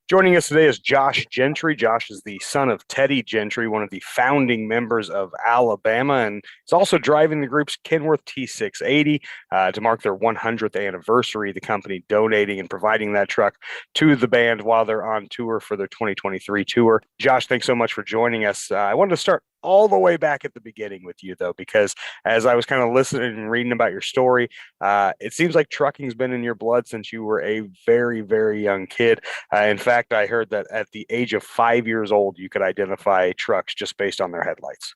Joining us today is Josh Gentry. Josh is the son of Teddy Gentry, one of the founding members of Alabama, and is also driving the group's Kenworth T680 to mark their 100th anniversary. The company donating and providing that truck to the band while they're on tour for their 2023 tour. Josh, thanks so much for joining us. I wanted to start all the way back at the beginning with you, though, because as I was kind of listening and reading about your story, it seems like trucking's been in your blood since you were a very, very young kid. In fact, I heard that at the age of 5 years old, you could identify trucks just based on their headlights.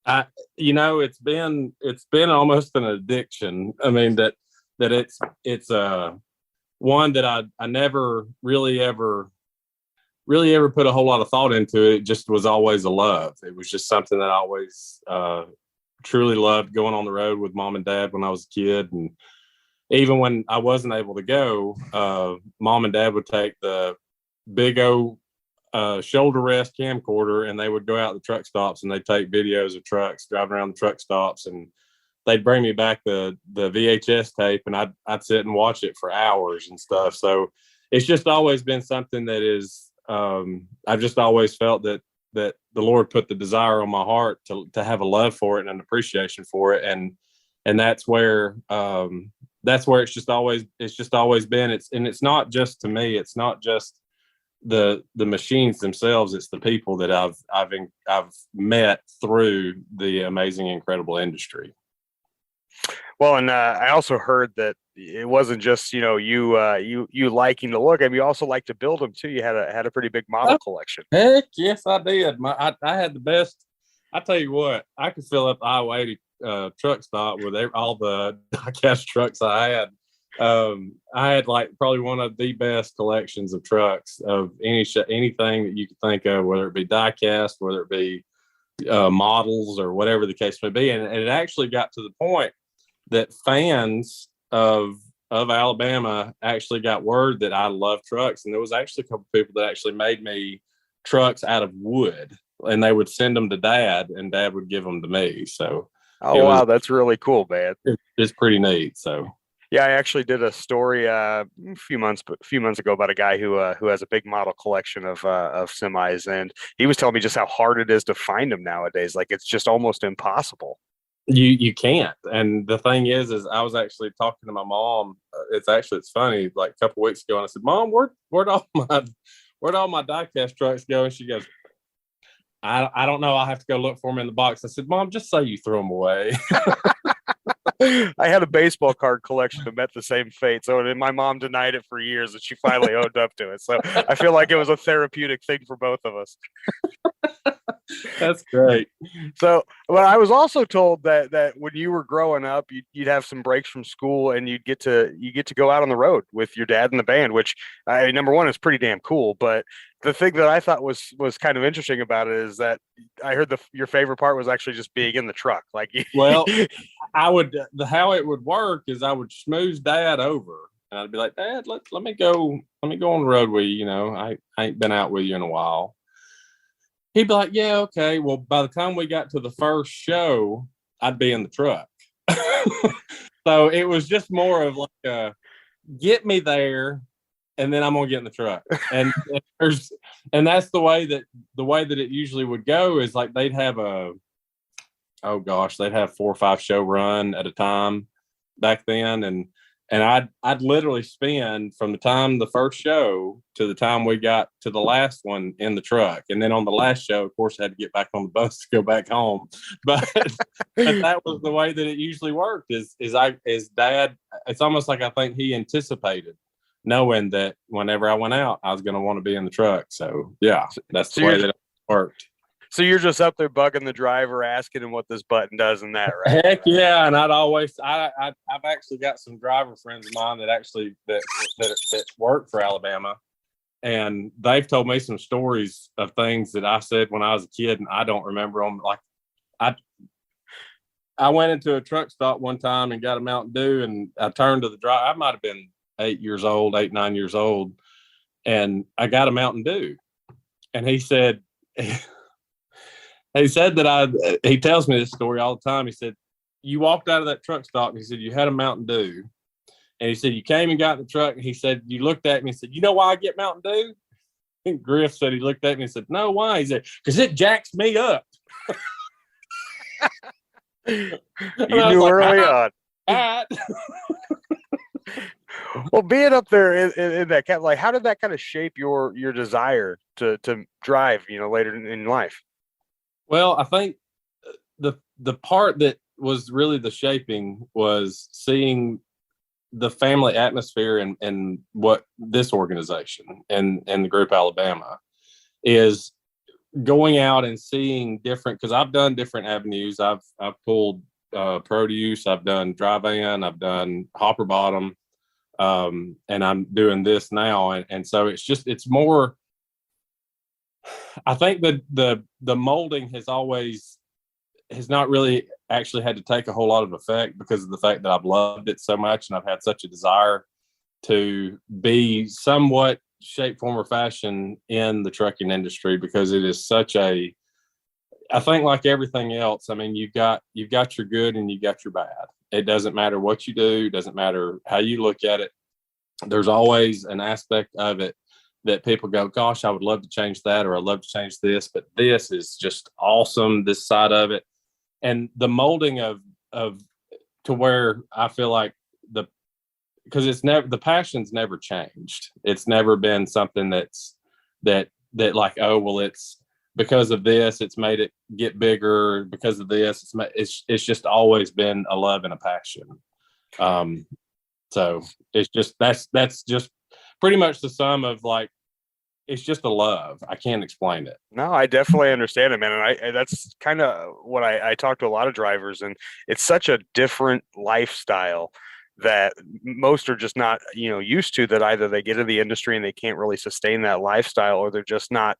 I, it's been almost an addiction. I mean that it's one that I never really ever put a whole lot of thought into it. It just was always a love. It was just something that I always truly loved, going on the road with mom and dad when I was a kid. And even when I wasn't able to go, mom and dad would take the big old shoulder rest camcorder and they would go out to the truck stops and they'd take videos of trucks driving around the truck stops, and they'd bring me back the VHS tape, and I'd sit and watch it for hours and stuff. So it's just always been something that is, I've just always felt that the Lord put the desire on my heart to have a love for it and an appreciation for it. And that's where it's just always been. It's not just to me, it's not just the machines themselves, it's the people that I've met through the amazing, incredible industry. Well, and I also heard that it wasn't just you liking to look at them. You also like to build them too. You had a pretty big model collection. Heck yes, I did. I had the best. I tell you what, I could fill up the Iowa 80 truck stop with all the diecast trucks I had. I had like probably one of the best collections of trucks of anything that you could think of, whether it be diecast, whether it be models or whatever the case may be. And it actually got to the point that fans of Alabama actually got word that I love trucks. And there was actually a couple of people that actually made me trucks out of wood, and they would send them to dad and dad would give them to me. So, wow, that's really cool, man. It's pretty neat. So, yeah, I actually did a story a few months ago about a guy who has a big model collection of semis, and he was telling me just how hard it is to find them nowadays. Like, it's just almost impossible. You can't. And the thing is I was actually talking to my mom. It's funny. Like a couple of weeks ago, and I said, "Mom, where'd all my diecast trucks go?" And she goes, I don't know. I'll have to go look for them in the box. I said, "Mom, just say you threw them away." I had a baseball card collection that met the same fate. So my mom denied it for years, and she finally owned up to it. So I feel like it was a therapeutic thing for both of us. That's great. So, well, I was also told that when you were growing up, you'd have some breaks from school, and you get to go out on the road with your dad and the band, which number one is pretty damn cool. But the thing that I thought was kind of interesting about it is that I heard your favorite part was actually just being in the truck. Like, well, how it would work is I would schmooze dad over, and I'd be like, "Dad, let me go on the road with you. I ain't been out with you in a while." He'd be like, "Yeah, okay." Well, by the time we got to the first show, I'd be in the truck. So it was just more of like get me there, and then I'm gonna get in the truck. And that's the way that it usually would go is like they'd have 4 or 5 show run at a time back then, and I'd literally spend from the time the first show to the time we got to the last one in the truck. And then on the last show, of course, I had to get back on the bus to go back home. But that was the way that it usually worked is dad, it's almost like I think he anticipated knowing that whenever I went out, I was going to want to be in the truck. So yeah, that's the way that it worked. So you're just up there bugging the driver, asking him what this button does and that, right? Heck yeah! And I've actually got some driver friends of mine that work for Alabama, and they've told me some stories of things that I said when I was a kid, and I don't remember them. Like I went into a truck stop one time and got a Mountain Dew, and I turned to the driver. I might have been 8, 9 years old, and I got a Mountain Dew, and he said. He said that he tells me this story all the time. He said, "You walked out of that truck stop," and he said, "You had a Mountain Dew." And he said, "You came and got in the truck." And he said, "You looked at me and said, 'You know why I get Mountain Dew?'" Griff said he looked at me and said, "No, why?" He said, "Because it jacks me up." You knew like, early on. Well, being up there in that cap, like, how did that kind of shape your desire to drive, later in life? Well, I think the part that was really the shaping was seeing the family atmosphere and what this organization and the group Alabama is going out and seeing different, because I've done different avenues. I've pulled produce, I've done dry van, I've done hopper bottom, and I'm doing this now. And so it's more, I think the molding has not really actually had to take a whole lot of effect because of the fact that I've loved it so much and I've had such a desire to be somewhat shape, form, or fashion in the trucking industry, because it is such a, I think like everything else, I mean, you've got your good and you got your bad. It doesn't matter what you do. It doesn't matter how you look at it. There's always an aspect of it that people go, gosh, I would love to change that, or I'd love to change this, but this is just awesome, this side of it. And the molding of to where I feel like because it's never, the passion's never changed. It's never been something that like, oh, well, it's because of this, it's made it get bigger. Because of this, it's just always been a love and a passion. So it's just, that's just pretty much the sum of, like, it's just a love. I can't explain it. No, I definitely understand it, man. And that's kind of what I talk to a lot of drivers, and it's such a different lifestyle that most are just not, used to, that either they get into the industry and they can't really sustain that lifestyle, or they're not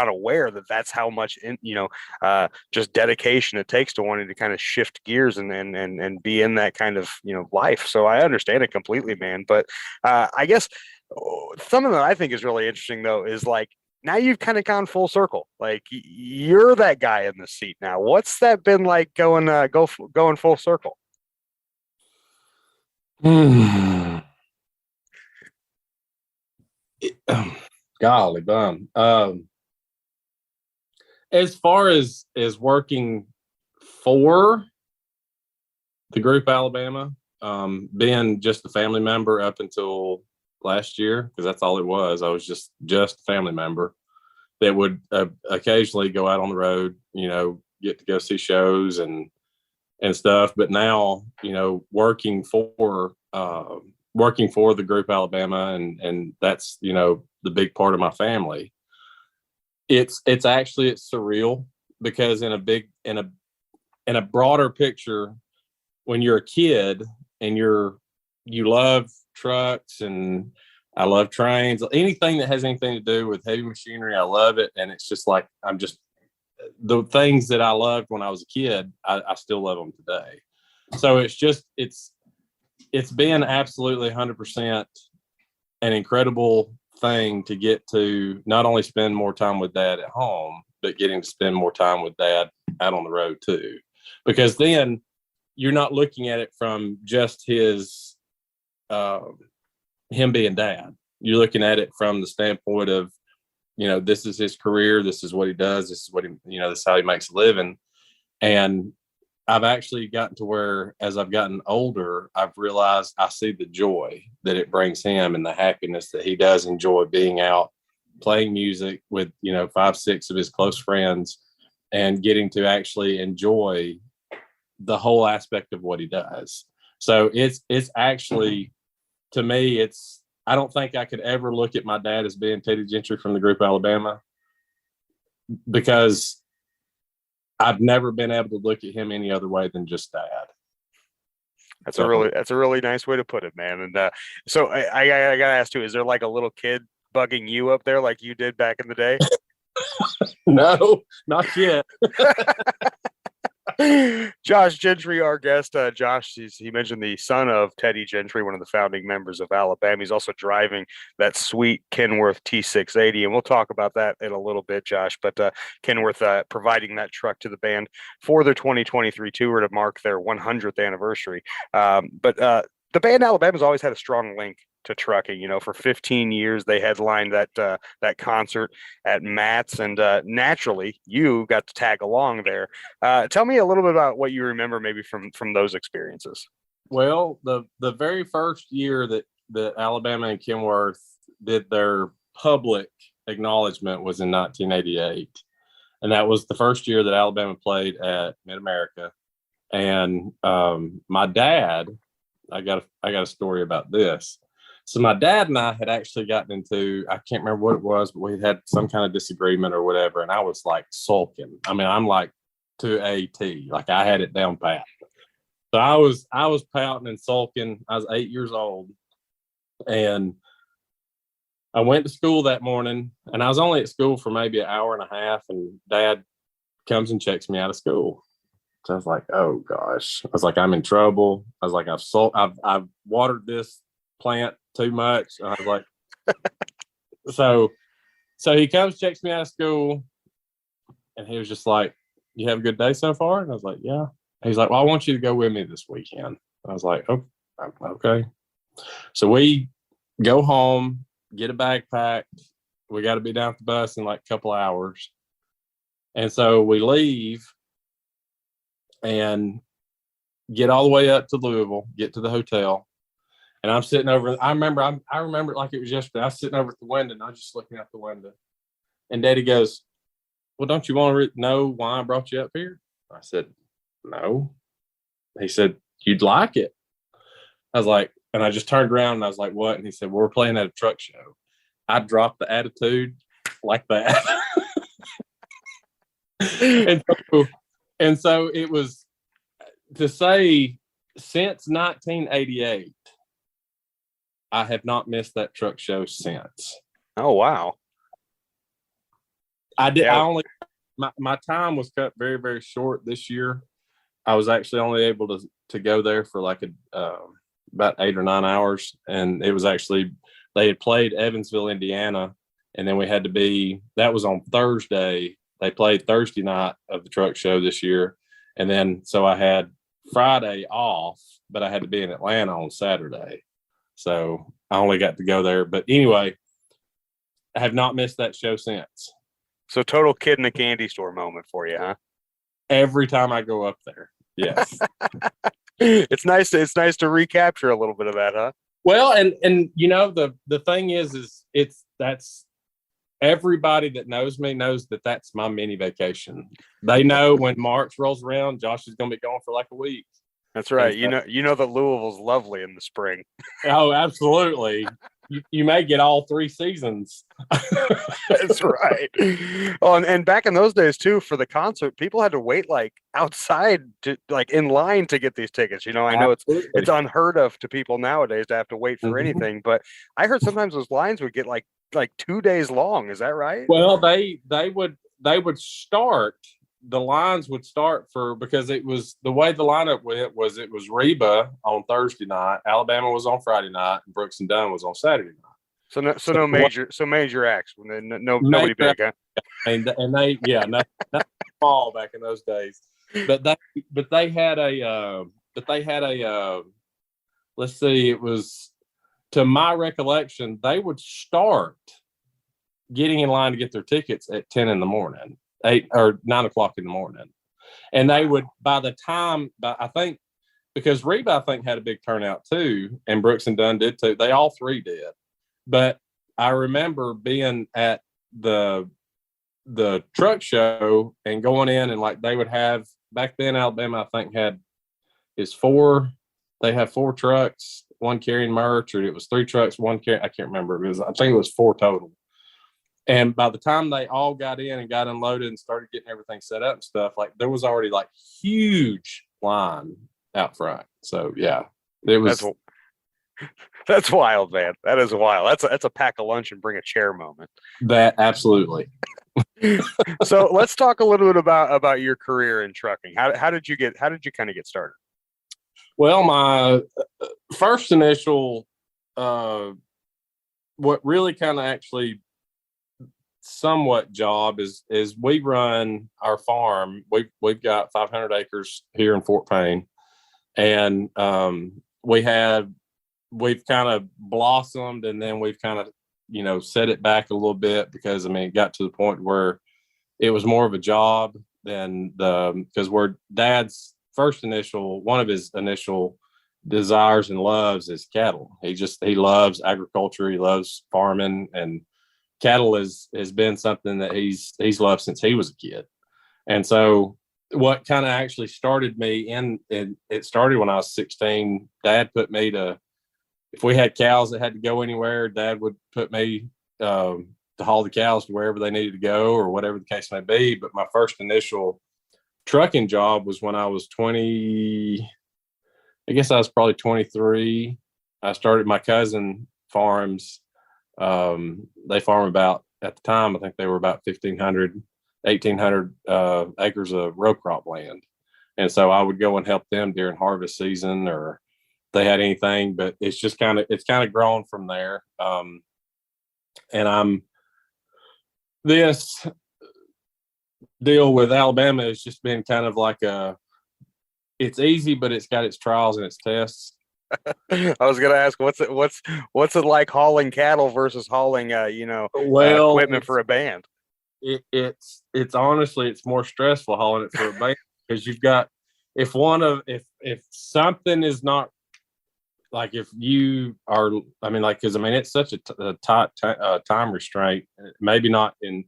aware that that's how much, just dedication it takes to wanting to kind of shift gears and be in that kind of, life. So I understand it completely, man. But I guess something that I think is really interesting, though, is like, now you've kind of gone full circle. Like, you're that guy in the seat now. What's that been like going full circle? Golly bum. As far as working for the group Alabama, being just a family member up until last year, because that's all it was. I was just a family member that would occasionally go out on the road, get to go see shows and stuff. But now, working for the group Alabama, and that's, the big part of my family. It's surreal, because in a broader picture, when you're a kid and you love trucks, and I love trains, anything that has anything to do with heavy machinery, I love it. And it's just like, the things that I loved when I was a kid, I still love them today. So it's been absolutely 100% an incredible thing to get to not only spend more time with Dad at home, but getting to spend more time with Dad out on the road too. Because then you're not looking at it from just him being Dad. You're looking at it from the standpoint of, this is his career. This is what he does. This is what he, this is how he makes a living. And I've actually gotten to where, as I've gotten older, I've realized I see the joy that it brings him and the happiness that he does enjoy being out playing music with, 5, 6 of his close friends, and getting to actually enjoy the whole aspect of what he does. So it's actually, to me, I don't think I could ever look at my dad as being Teddy Gentry from the group Alabama, because I've never been able to look at him any other way than just Dad. That's a really nice way to put it, man. And so I gotta ask too, is there like a little kid bugging you up there like you did back in the day? No, not yet. Josh Gentry, our guest. Josh, he mentioned the son of Teddy Gentry, one of the founding members of Alabama. He's also driving that sweet Kenworth T680, and we'll talk about that in a little bit, Josh. But Kenworth providing that truck to the band for their 2023 tour to mark their 100th anniversary. But the band Alabama has always had a strong link to trucking. For 15 years they headlined that concert at Matt's, and naturally you got to tag along there. Tell me a little bit about what you remember maybe from those experiences. Well, the very first year that Alabama and Kenworth did their public acknowledgement was in 1988, and that was the first year that Alabama played at Mid America. And my dad, I got a story about this. So my dad and I had actually gotten into, I can't remember what it was, but we had some kind of disagreement or whatever, and I was like sulking. I mean, I'm like to a T, like I had it down pat. So I was pouting and sulking. I was 8 years old, and I went to school that morning, and I was only at school for maybe an hour and a half, and Dad comes and checks me out of school. So I was like, oh gosh. I was like, I'm in trouble. I was like, I've watered this plant too much. And I was like, so he comes, checks me out of school, and he was just like, you have a good day so far? And I was like, yeah. He's like, well, I want you to go with me this weekend. I was like, oh, okay. So we go home, get a bag packed. We got to be down at the bus in like a couple of hours. And so we leave and get all the way up to Louisville, get to the hotel. And I'm sitting over, I remember it like it was yesterday. I was sitting over at the window, and I was just looking out the window. And Daddy goes, well, don't you want to know why I brought you up here? I said, no. He said, you'd like it. I was like, and I just turned around and I was like, what? And he said, well, we're playing at a truck show. I dropped the attitude like that. and so it was to say, since 1988, I have not missed that truck show since. Oh, wow. I did. Yeah. My time was cut very, very short this year. I was actually only able to go there for like about 8 or 9 hours. And it was actually, they had played Evansville, Indiana. And then we had to be, that was on Thursday. They played Thursday night of the truck show this year. And then, so I had Friday off, but I had to be in Atlanta on Saturday. So I only got to go there. But anyway, I have not missed that show since. So total kid in a candy store moment for you, huh? Every time I go up there. Yes. It's nice to recapture a little bit of that, huh? Well, and the thing is that's everybody that knows me knows that that's my mini vacation. They know when March rolls around, Josh is going to be gone for like a week. That's right. You know that Louisville's lovely in the spring. Oh, absolutely. You may get all 3 seasons. That's right. Oh, and back in those days too, for the concert, people had to wait like outside to like in line to get these tickets. I know it's unheard of to people nowadays to have to wait for anything, but I heard sometimes those lines would get like 2 days long. Is that right? Well, they would start. The lines would start because it was the way the lineup went was it was Reba on Thursday night, Alabama was on Friday night, and Brooks and Dunn was on Saturday night. So major acts, nobody big, huh? And they not small back in those days, but they had a let's see, it was, to my recollection, they would start getting in line to get their tickets at 10 in the morning. 8 or 9 o'clock in the morning. And they would, I think, because Reba, I think, had a big turnout too, and Brooks and Dunn did too. They all 3 did. But I remember being at the truck show and going in, and like they would have, back then Alabama, I think, they have 4 trucks, 1 carrying merch, or it was 3 trucks, 1 carrying, I can't remember. I think it was 4 total. And by the time they all got in and got unloaded and started getting everything set up and stuff, like there was already like huge line out front. So yeah, it was. That's wild, man. That is wild. That's a pack a lunch and bring a chair moment. That absolutely. So let's talk a little bit about your career in trucking. How did you kind of get started? Well, my first initial, what really kind of actually somewhat job is we run our farm. We've got 500 acres here in Fort Payne, and we have we've kind of blossomed, and then we've kind of, set it back a little bit because, it got to the point where it was more of a job than because we're dad's one of his initial desires and loves is cattle. He loves agriculture. He loves farming, and cattle has been something that he's loved since he was a kid. And so what kind of actually started me it started when I was 16. Dad put me if we had cows that had to go anywhere, Dad would put me to haul the cows to wherever they needed to go or whatever the case may be. But my first initial trucking job was when I was 20. I guess I was probably 23. I started my cousin farms. They farm about, at the time, I think they were about 1,800 acres of row crop land. And so I would go and help them during harvest season, or if they had anything, but it's kind of grown from there. And this deal with Alabama has just been kind of like it's easy, but it's got its trials and its tests. I was going to ask, what's it like hauling cattle versus hauling, equipment for a band? It's honestly, it's more stressful hauling it for a band because you've got, if something is not, like, if you are, because it's such a tight time restraint, maybe not in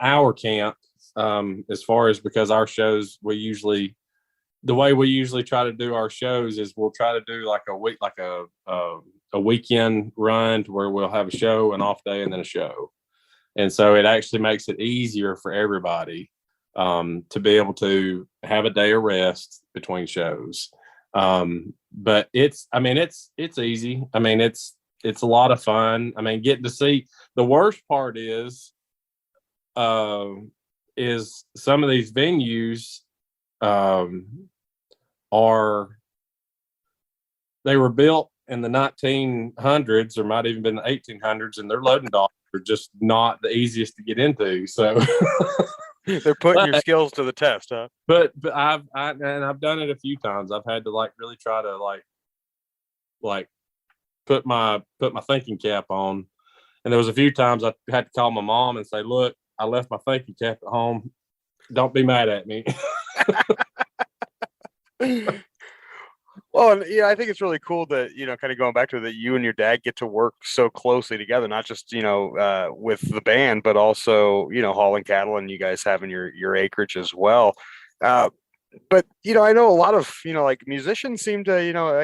our camp, as far as, because our shows, the way we usually try to do our shows is we'll try to do like a week, like a weekend run to where we'll have a show, an off day, and then a show. And so it actually makes it easier for everybody to be able to have a day of rest between shows. But it's easy. It's a lot of fun. Getting to see, the worst part is some of these venues they were built in the 1900s, or might even been the 1800s, and their loading docks are just not the easiest to get into. So they're putting your skills to the test, huh? But I've done it a few times. I've had to really try to put my thinking cap on, and there was a few times I had to call my mom and say, "Look, I left my thinking cap at home. Don't be mad at me." Well, I think it's really cool that, kind of going back to that, you and your dad get to work so closely together, not just, with the band, but also, hauling cattle, and you guys having your acreage as well. But, I know a lot of, musicians seem to,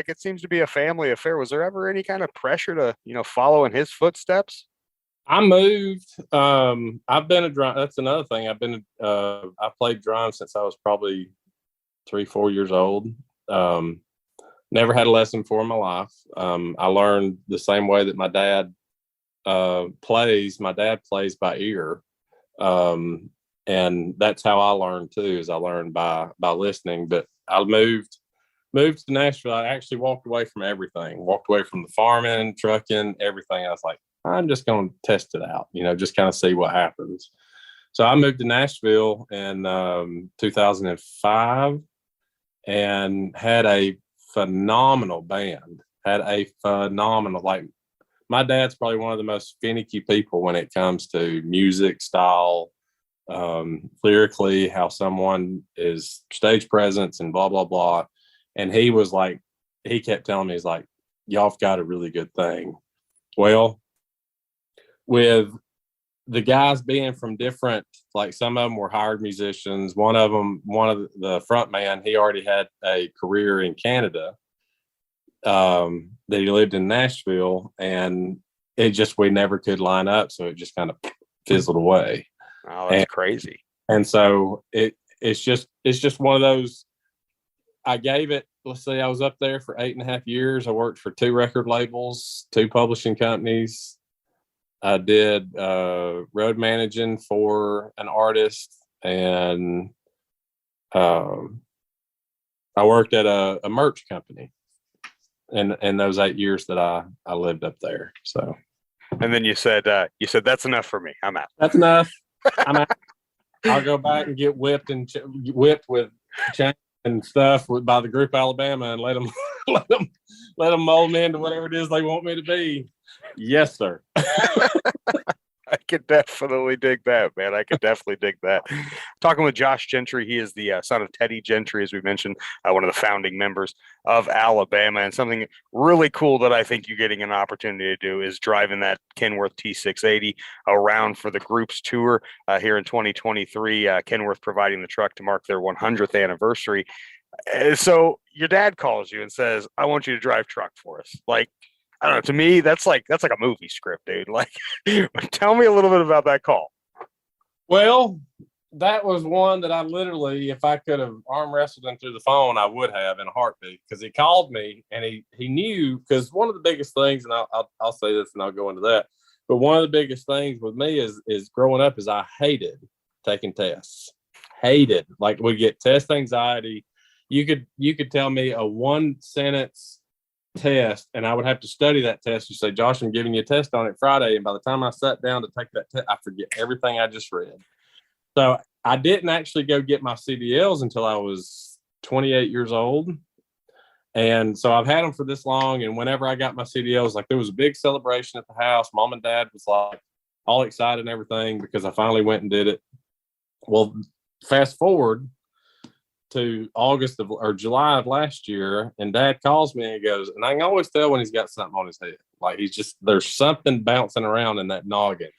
it seems to be a family affair. Was there ever any kind of pressure to, follow in his footsteps? I moved. I've been a drum. That's another thing. I played drums since I was probably 3-4 years old. Never had a lesson before in my life. I learned the same way that my dad plays. My dad plays by ear. And that's how I learned too, is I learned by listening. But I moved to Nashville. I actually walked away from everything, walked away from the farming, trucking, everything. I was like, I'm just going to test it out, just kind of see what happens. So I moved to Nashville in 2005 and had a phenomenal band. My dad's probably one of the most finicky people when it comes to music style, lyrically, how someone is stage presence and blah, blah, blah. And he kept telling me, he's like, y'all have got a really good thing. Well, with the guys being from different, some of them were hired musicians. One of the front man, he already had a career in Canada, that he lived in Nashville, and we never could line up. So it just kind of fizzled away. Oh, that's crazy. And so it's just one of those. I gave it, let's say I was up there for 8.5 years. I worked for 2 record labels, 2 publishing companies. I did road managing for an artist, and I worked at a merch company in those 8 years that I lived up there. So, and then you said that's enough for me. I'm out. That's enough. I'm out. I'll go back and get whipped with chains and stuff by the group Alabama, and let them let them mold me into whatever it is they want me to be. Yes, sir. I could definitely dig that, man. I could definitely dig that. Talking with Josh Gentry, he is the son of Teddy Gentry, as we mentioned, one of the founding members of Alabama. And something really cool that I think you're getting an opportunity to do is driving that Kenworth T680 around for the group's tour here in 2023. Kenworth providing the truck to mark their 100th anniversary. So your dad calls you and says, "I want you to drive truck for us." Like, I don't know. To me, that's like a movie script, dude. Like, tell me a little bit about that call. Well, that was one that I literally, if I could have arm wrestled him through the phone, I would have in a heartbeat, because he called me and he knew, because one of the biggest things, and I'll say this and I'll go into that, but one of the biggest things with me is growing up is I hated taking tests. Hated. Like, we get test anxiety. You could tell me a 1-sentence test and I would have to study that test. You say, "Josh, I'm giving you a test on it Friday," and by the time I sat down to take that test, I forget everything I just read. So I didn't actually go get my CDLs until I was 28 years old. And so I've had them for this long, and whenever I got my CDLs, like, there was a big celebration at the house. Mom and dad was like all excited and everything because I finally went and did it. Well, fast forward to August or July of last year, and dad calls me and he goes, and I can always tell when he's got something on his head. Like, there's something bouncing around in that noggin.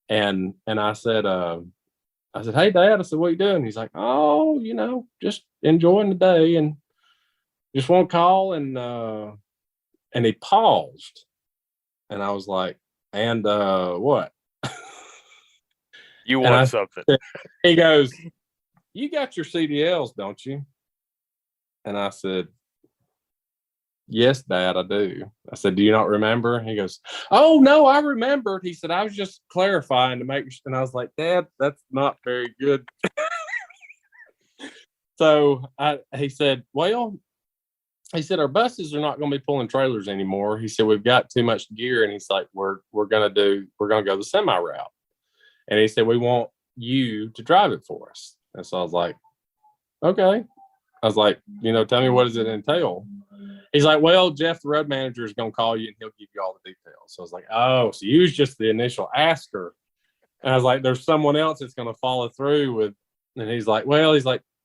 And I said, "Hey, Dad," I said, "what are you doing?" He's like, "Oh, just enjoying the day and just want to call." And he paused, and I was like, "And what?" You want something. He goes, "You got your CDLs, don't you?" And I said, "Yes, Dad, I do." I said, "Do you not remember?" He goes, "Oh, no, I remembered." He said, "I was just clarifying to make sure." And I was like, "Dad, that's not very good." So he said, "Well," he said, "our buses are not going to be pulling trailers anymore." He said, "We've got too much gear." And he's like, we're going to go the semi route. And he said, "We want you to drive it for us." And so I was like, "Okay." I was like, "Tell me, what does it entail?" He's like, "Well, Jeff, the road manager, is going to call you and he'll give you all the details." So I was like, "Oh, so you was just the initial asker." And I was like, "There's someone else that's going to follow through with," and he's like,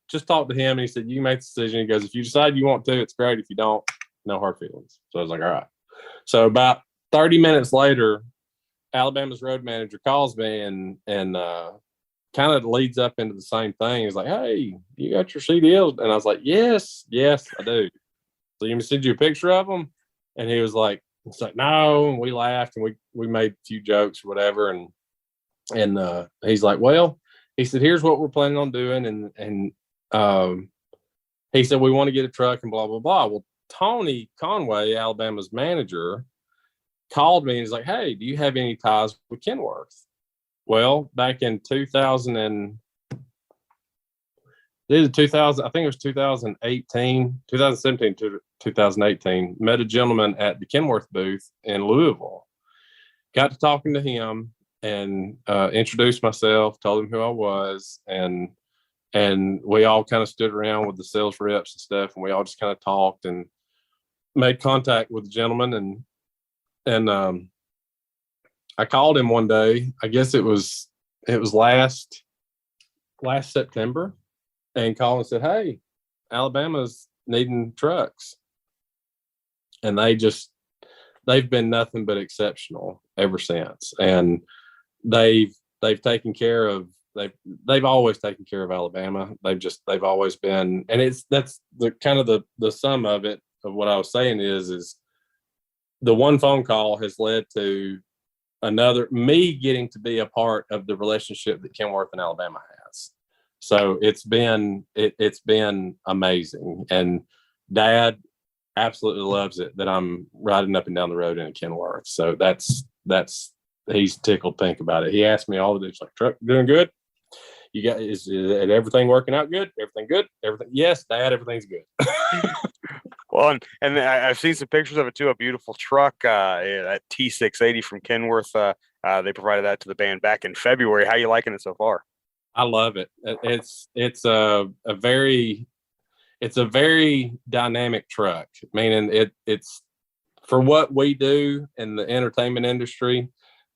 "Just talk to him." And he said, "You make the decision." He goes, "If you decide you want to, it's great. If you don't, no hard feelings." So I was like, "All right." So about 30 minutes later, Alabama's road manager calls me and kind of leads up into the same thing. He's like, "Hey, you got your CDLs?" And I was like, yes, I do." "So you send you a picture of them?" And he was like, "No." And we laughed and we made a few jokes or whatever. And he's like, "Well," he said, "here's what we're planning on doing." And he said, "We want to get a truck and blah, blah, blah." Well, Tony Conway, Alabama's manager, called me and he's like, "Hey, do you have any ties with Kenworth?" Well, back in 2000 and I think it was 2017 to 2018, met a gentleman at the Kenworth booth in Louisville. Got to talking to him and introduced myself, told him who I was, and we all kind of stood around with the sales reps and stuff, and we all just kind of talked and made contact with the gentleman. And I called him one day. I guess it was last September, and called and said, "Hey, Alabama's needing trucks." And they've been nothing but exceptional ever since. And they've taken care of, they've always taken care of Alabama. They've always been, and that's the kind of the sum of it, of what I was saying is the one phone call has led to me getting to be a part of the relationship that Kenworth and Alabama has. So it's been amazing. And Dad absolutely loves it that I'm riding up and down the road in a Kenworth. So that's he's tickled pink about it. He asked me all the days, like, "Truck doing good? You got is everything working out good? Everything good? Everything?" "Yes, Dad, everything's good." Well, and I've seen some pictures of it too. A beautiful truck, that T680 from Kenworth. They provided that to the band back in February. How you liking it so far? I love it. It's it's a very dynamic truck, meaning it's for what we do in the entertainment industry.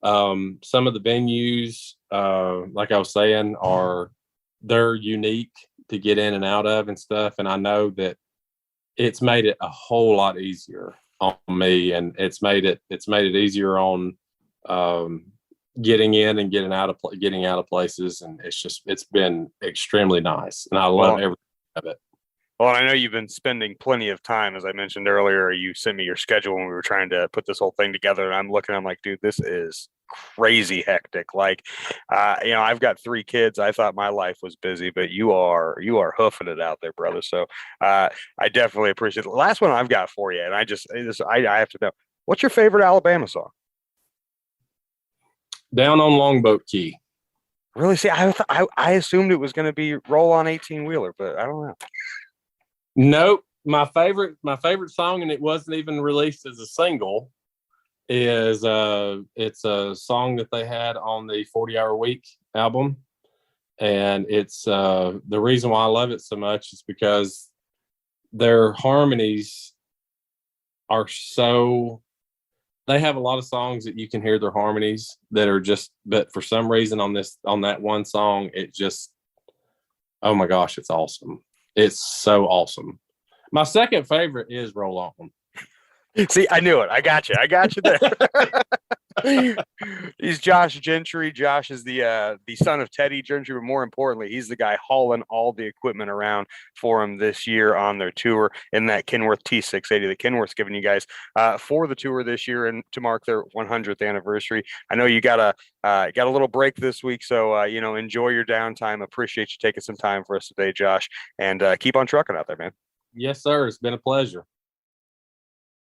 Some of the venues, like I was saying, they're unique to get in and out of and stuff. And I know that it's made it a whole lot easier on me, and it's made it easier on getting in and getting out of places. And it's been extremely nice, and I love everything of it. Well, I know you've been spending plenty of time, as I mentioned earlier. You sent me your schedule when we were trying to put this whole thing together, and I'm like, dude, this is crazy hectic. Like, I've got 3 kids. I thought my life was busy, but you are hoofing it out there, brother. So, I definitely appreciate it. The last one I've got for you, and I have to know, what's your favorite Alabama song? Down on Longboat Key. Really? See, I assumed it was going to be Roll on 18 Wheeler, but I don't know. Nope. My favorite song, and it wasn't even released as a single, is it's a song that they had on the 40-Hour Week album. And it's the reason why I love it so much is because their harmonies are so, they have a lot of songs that you can hear their harmonies that are just, but for some reason on that one song, it just, oh my gosh, it's awesome. It's so awesome. My second favorite is Roll On. See, I knew it. I got you there. He's Josh Gentry. Josh is the son of Teddy Gentry, but more importantly, he's the guy hauling all the equipment around for him this year on their tour in that Kenworth T680 that Kenworth's giving you guys for the tour this year and to mark their 100th anniversary. I know you got a little break this week, so enjoy your downtime. Appreciate you taking some time for us today, Josh, and keep on trucking out there, man. Yes, sir. It's been a pleasure.